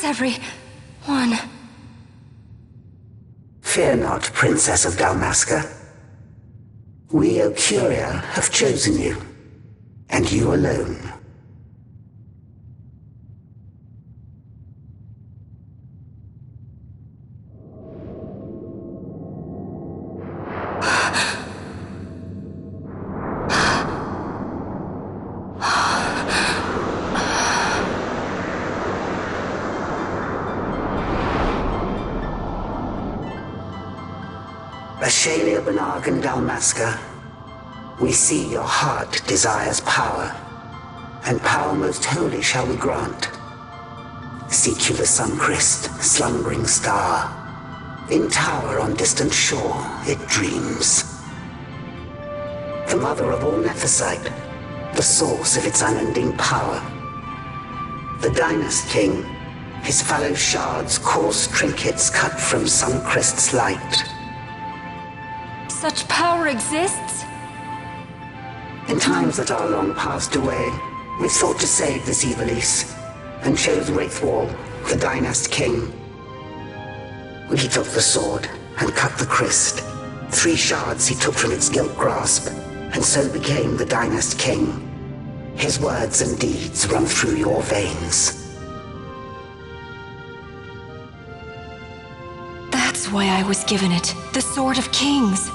Thanks, everyone. Fear not, Princess of Dalmasca. We, Ocuria, have chosen you, and you alone. Ashalia Banag and Dalmasca, we see your heart desires power, and power most holy shall we grant. Seek you the sun-crest, slumbering star. In tower on distant shore it dreams. The mother of all Nephesite, the source of its unending power. The Dynast King, his fallow shards coarse trinkets cut from sun-crest's light. Such power exists? In times that are long passed away, we thought to save this Evilise, and chose Wraithwall, the Dynast King. He took the sword and cut the crest. 3 shards he took from its gilt grasp, and so became the Dynast King. His words and deeds run through your veins. That's why I was given it, the Sword of Kings.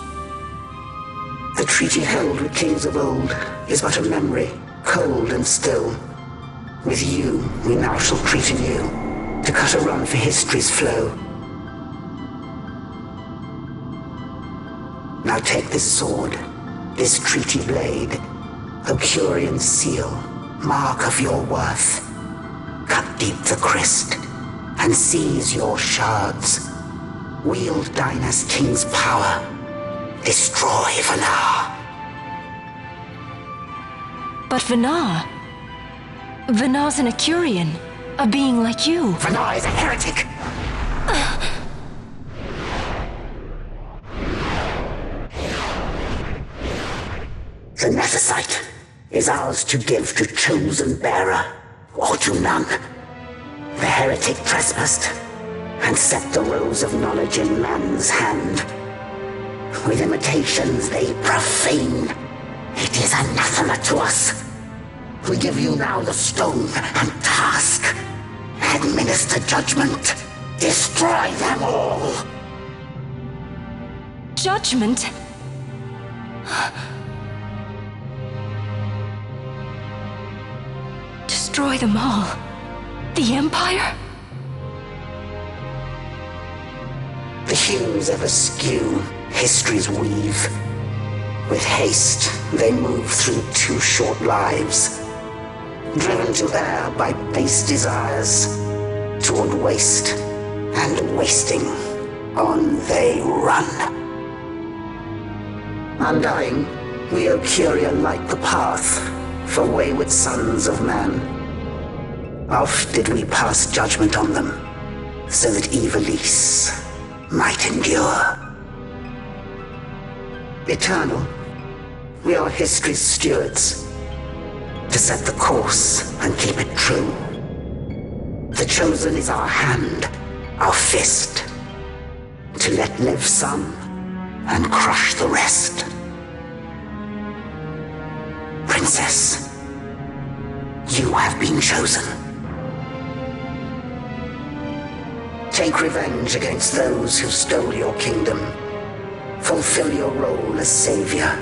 The treaty held with kings of old is but a memory, cold and still. With you, we now shall treat anew, to cut a run for history's flow. Now take this sword, this treaty blade, Ocurian seal, mark of your worth. Cut deep the crest, and seize your shards. Wield Dynast King's power. Destroy Vanar. But Vanar? Vanar's an Ocurian, a being like you. Vanar is a heretic! The Nephesite is ours to give to chosen bearer, or to none. The heretic trespassed, and set the rose of knowledge in man's hand. With imitations they profane. It is anathema to us. We give you now the stone and task. Administer judgment. Destroy them all. Judgment? Destroy them all? The Empire? The hues ever skew history's weave. With haste, they move through 2 short lives. Driven to err by base desires, toward waste, and wasting, on they run. Undying, we Ocuria light the path for wayward sons of man. Oft did we pass judgment on them, so that Evilise might endure. Eternal, we are history's stewards, to set the course and keep it true. The chosen is our hand, our fist, to let live some and crush the rest. Princess, you have been chosen. Take revenge against those who stole your kingdom. Fulfill your role as savior.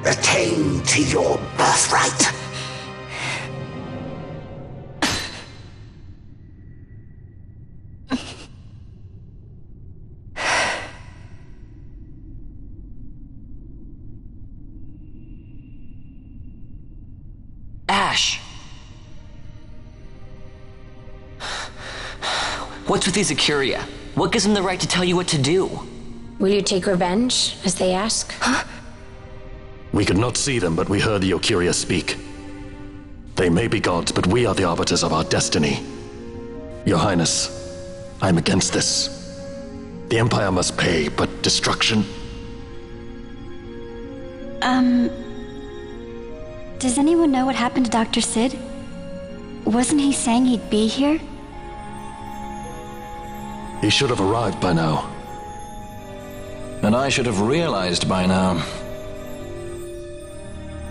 Attain to your birthright. Ash! What's with these Ocuria? What gives them the right to tell you what to do? Will you take revenge, as they ask? Huh? We could not see them, but we heard the Ocuria speak. They may be gods, but we are the arbiters of our destiny. Your Highness, I am against this. The Empire must pay, but destruction? Does anyone know what happened to Dr. Sid? Wasn't he saying he'd be here? He should have arrived by now. And I should have realized by now.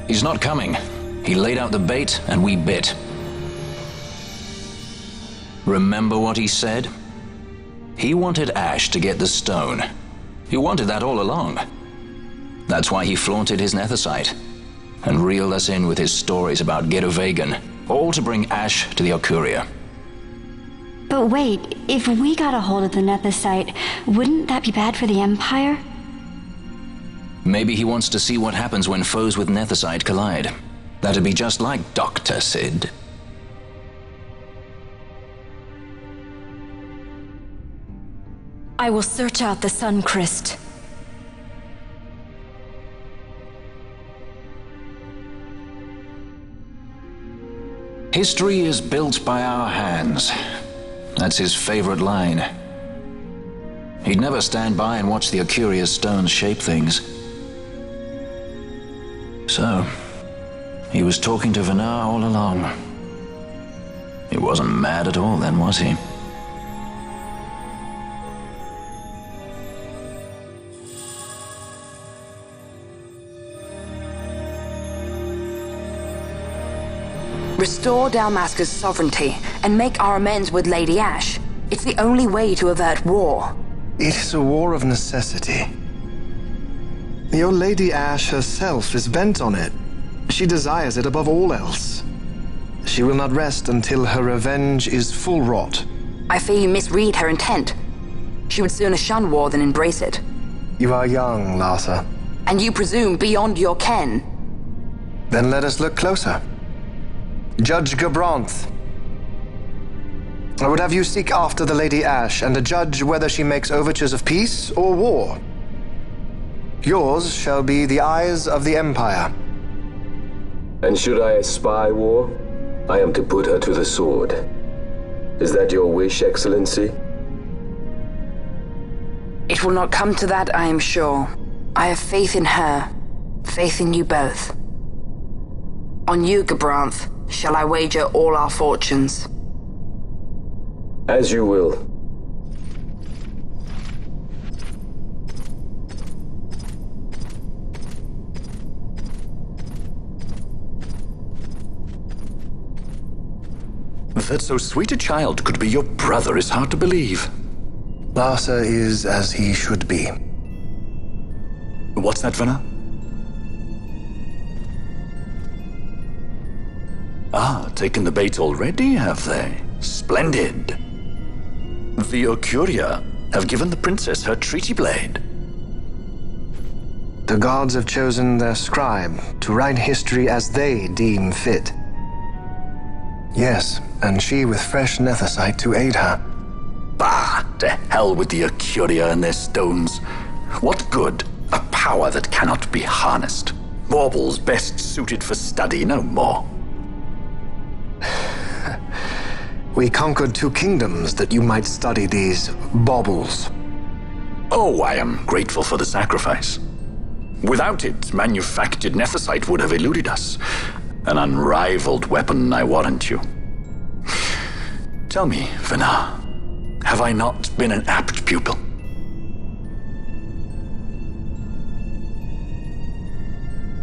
He's not coming. He laid out the bait, and we bit. Remember what he said? He wanted Ash to get the stone. He wanted that all along. That's why he flaunted his nethicite, and reeled us in with his stories about Vegan, all to bring Ash to the Okuria. But wait, if we got a hold of the nethicite, wouldn't that be bad for the Empire? Maybe he wants to see what happens when foes with nethicite collide. That'd be just like Dr. Sid. I will search out the Sun Crest. History is built by our hands. That's his favorite line. He'd never stand by and watch the Okuria's stones shape things. So, he was talking to Vanar all along. He wasn't mad at all then, was he? Restore Dalmasca's sovereignty and make our amends with Lady Ash. It's the only way to avert war. It is a war of necessity. Your Lady Ash herself is bent on it. She desires it above all else. She will not rest until her revenge is full wrought. I fear you misread her intent. She would sooner shun war than embrace it. You are young, Larsa. And you presume beyond your ken. Then let us look closer. Judge Gabranth. I would have you seek after the Lady Ash and adjudge whether she makes overtures of peace or war. Yours shall be the eyes of the Empire. And should I espy war, I am to put her to the sword. Is that your wish, Excellency? It will not come to that, I am sure. I have faith in her, faith in you both. On you, Gabranth, shall I wager all our fortunes? As you will. That so sweet a child could be your brother is hard to believe. Larsa is as he should be. What's that, Vanar? Ah, taken the bait already, have they? Splendid. The Okuria have given the princess her treaty blade. The gods have chosen their scribe to write history as they deem fit. Yes, and she with fresh nethicite to aid her. Bah! To hell with the Okuria and their stones. What good? A power that cannot be harnessed. Baubles best suited for study, no more. We conquered 2 kingdoms that you might study these baubles. Oh, I am grateful for the sacrifice. Without it, manufactured nethicite would have eluded us. An unrivaled weapon, I warrant you. Tell me, Vanar, have I not been an apt pupil?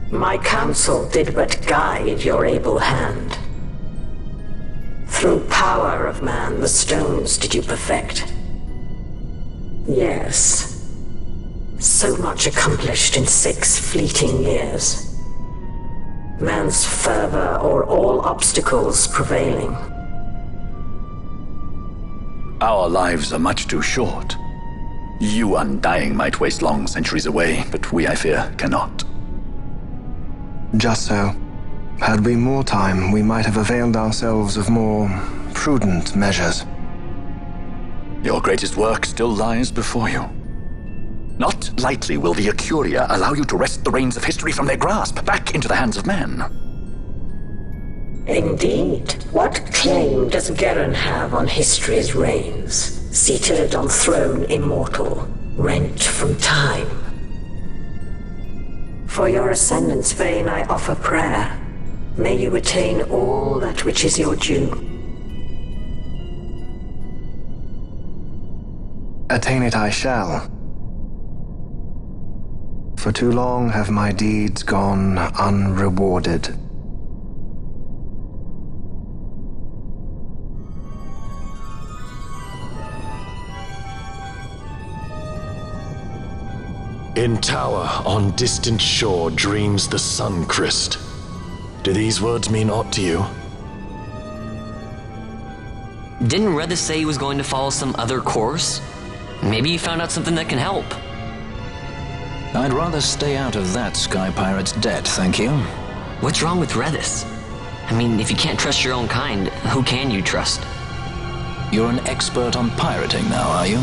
My counsel did but guide your able hand. Through power of man, the stones did you perfect. Yes. So much accomplished in 6 fleeting years. Man's fervor o'er all obstacles prevailing. Our lives are much too short. You undying might waste long centuries away, but we, I fear, cannot. Just so. Had we more time, we might have availed ourselves of more prudent measures. Your greatest work still lies before you. Not lightly will the Okuria allow you to wrest the reins of history from their grasp, back into the hands of men. Indeed. What claim does Geren have on history's reins, seated on throne immortal, rent from time? For your ascendant's vein I offer prayer. May you attain all that which is your due. Attain it I shall. For too long have my deeds gone unrewarded. In tower on distant shore dreams the sun Christ. Do these words mean aught to you? Didn't Redis say he was going to follow some other course? Maybe you found out something that can help. I'd rather stay out of that Sky Pirate's debt, thank you. What's wrong with Redis? I mean, if you can't trust your own kind, who can you trust? You're an expert on pirating now, are you?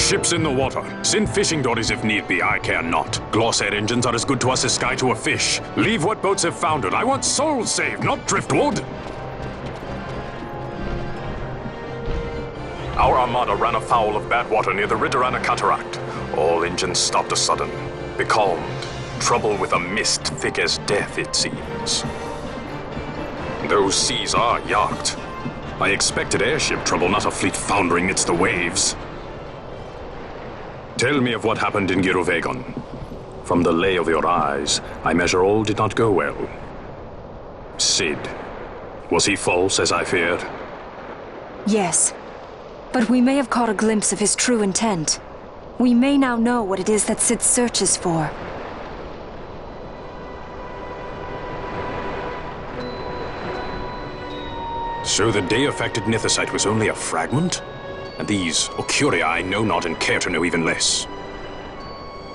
Ships in the water. Send fishing dories if need be, I care not. Glossair engines are as good to us as sky to a fish. Leave what boats have foundered. I want souls saved, not driftwood. Our armada ran afoul of bad water near the Ridorana Cataract. All engines stopped a sudden. Becalmed. Trouble with a mist thick as death, it seems. Those seas are yacht. I expected airship trouble, not a fleet foundering amidst the waves. Tell me of what happened in Girovegon. From the lay of your eyes, I measure all did not go well. Cid. Was he false, as I feared? Yes. But we may have caught a glimpse of his true intent. We may now know what it is that Cid searches for. So the day-affected Nithosite was only a fragment? And these Ocuria I know not and care to know even less.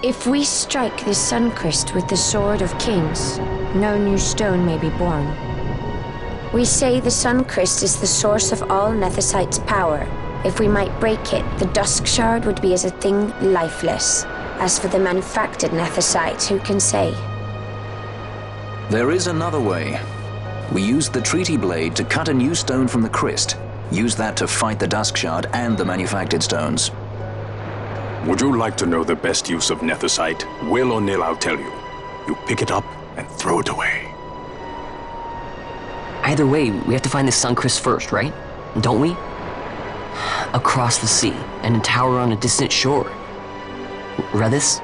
If we strike the Suncrest with the Sword of Kings, no new stone may be born. We say the Suncrest is the source of all Nethosite's power. If we might break it, the Dusk Shard would be as a thing lifeless. As for the manufactured Nethosite, who can say? There is another way. We used the Treaty Blade to cut a new stone from the Crest. Use that to fight the Dusk Shard and the manufactured stones. Would you like to know the best use of Nethosite? Will or nil, I'll tell you. You pick it up and throw it away. Either way, we have to find the Suncrest first, right? Don't we? Across the sea, and a tower on a distant shore. Read this?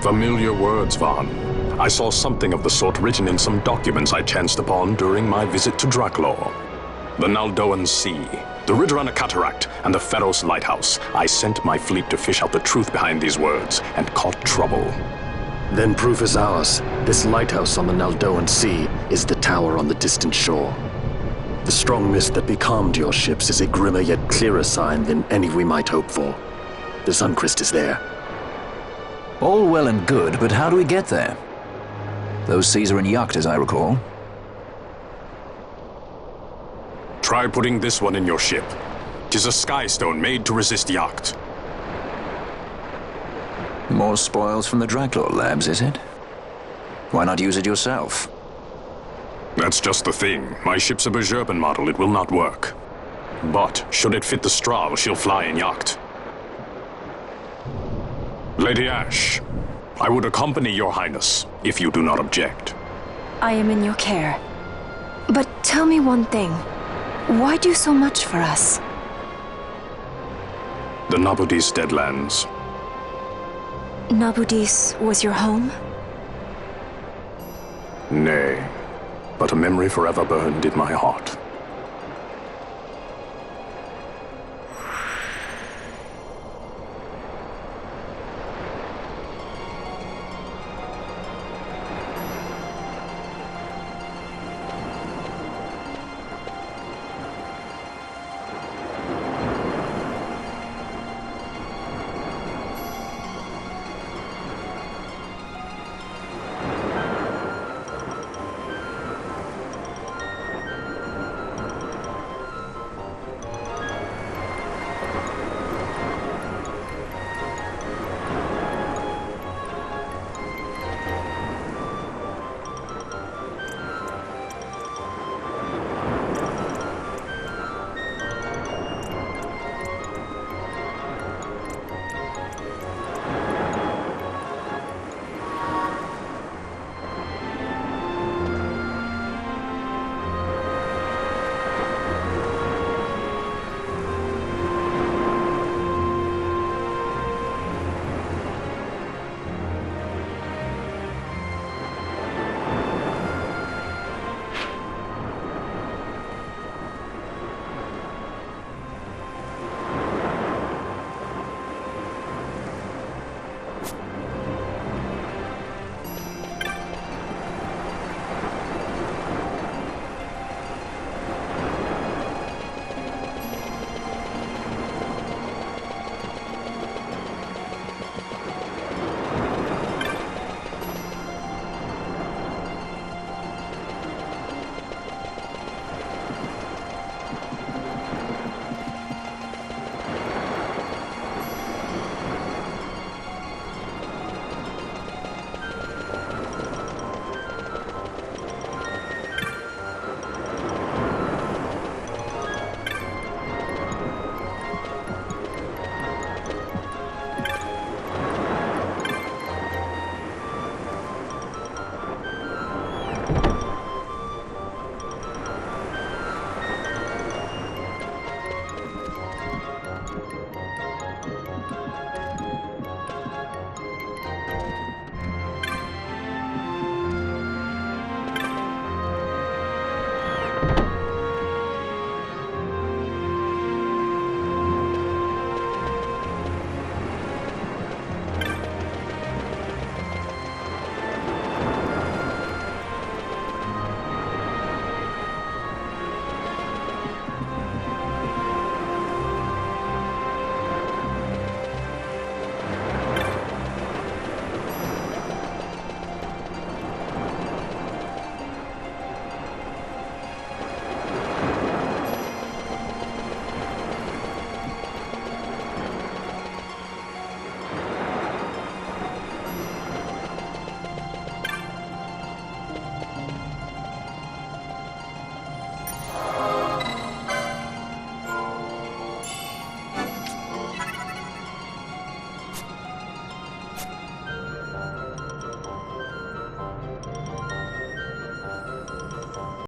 Familiar words, Vaughn. I saw something of the sort written in some documents I chanced upon during my visit to Draklor. The Naldoan Sea, the Ridorana Cataract, and the Pharos Lighthouse. I sent my fleet to fish out the truth behind these words, and caught trouble. Then proof is ours. This lighthouse on the Naldoan Sea is the tower on the distant shore. The strong mist that becalmed your ships is a grimmer yet clearer sign than any we might hope for. The Suncrest is there. All well and good, but how do we get there? Those seas are in yacht, as I recall. Try putting this one in your ship. 'Tis a skystone made to resist yacht. More spoils from the Draklor labs, is it? Why not use it yourself? That's just the thing. My ship's a Bergerben model, it will not work. But, should it fit the Strahl, she'll fly in yacht. Lady Ash, I would accompany your highness, if you do not object. I am in your care. But tell me one thing. Why do so much for us? The Nabudis Deadlands. Nabudis was your home? Nay, but a memory forever burned in my heart.